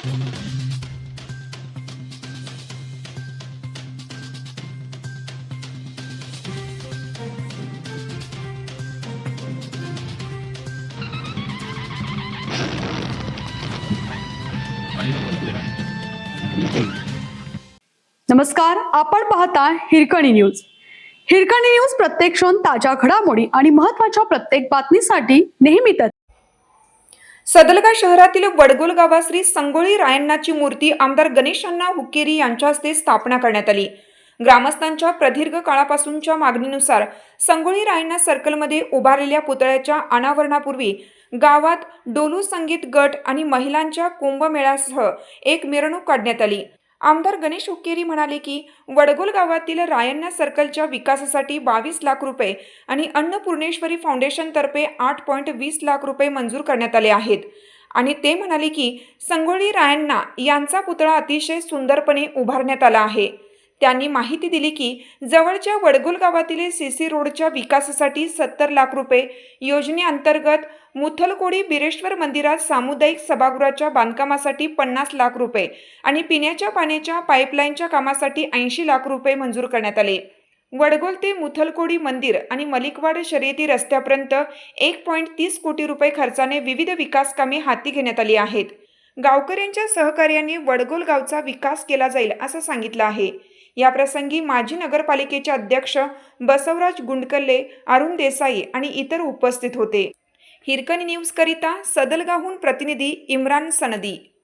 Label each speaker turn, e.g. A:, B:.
A: नमस्कार, आपण पाहता हिरकणी न्यूज. हिरकणी न्यूज प्रत्येक क्षण ताज्या घडामोडी आणि महत्त्वाच्या प्रत्येक बातमीसाठी नेहमीच.
B: सदलगा शहरातील वडगोल गावात श्री संगोळी रायण्णाची मूर्ती आमदार गणेशअण्णा हुक्केरी यांच्या हस्ते स्थापना करण्यात आली. ग्रामस्थांच्या प्रदीर्घ काळापासूनच्या मागणीनुसार संगोळी रायण्णा सर्कलमध्ये उभारलेल्या पुतळ्याच्या अनावरणापूर्वी गावात डोलू संगीत गट आणि महिलांच्या कुंभमेळ्यासह एक मिरवणूक काढण्यात आली. आमदार गणेश हुक्केरी म्हणाले की वडगोल गावातील रायण्णा सर्कलच्या विकासासाठी 22 लाख रुपये आणि अन्नपूर्णेश्वरी फाउंडेशनतर्फे 8.20 लाख रुपये मंजूर करण्यात आले आहेत. आणि ते म्हणाले की संगोळी रायण्णा यांचा पुतळा अतिशय सुंदरपणे उभारण्यात आला आहे. त्यांनी माहिती दिली की जवळच्या वडगोल गावातील सीसी रोडच्या विकासासाठी 70 लाख रुपये, योजनेअंतर्गत मुथलकोडी बिरेश्वर मंदिरात सामुदायिक सभागृहाच्या बांधकामासाठी 50 लाख रुपये आणि पिण्याच्या पाण्याच्या पाईपलाईनच्या कामासाठी 80 लाख रुपये मंजूर करण्यात आले. वडगोल ते मुथलकोडी मंदिर आणि मलिकवाड शर्यती रस्त्यापर्यंत 1.30 कोटी रुपये खर्चाने विविध विकास कामे हाती घेण्यात आली आहेत. गावकऱ्यांच्या सहकार्याने वडगोल गावचा विकास केला जाईल असं सांगितलं आहे. या प्रसंगी माजी नगरपालिकेचे अध्यक्ष बसवराज गुंडकल्ले, अरुण देसाई आणि इतर उपस्थित होते. हिरकणी न्यूज करिता सदलगाहून प्रतिनिधी इम्रान सनदी.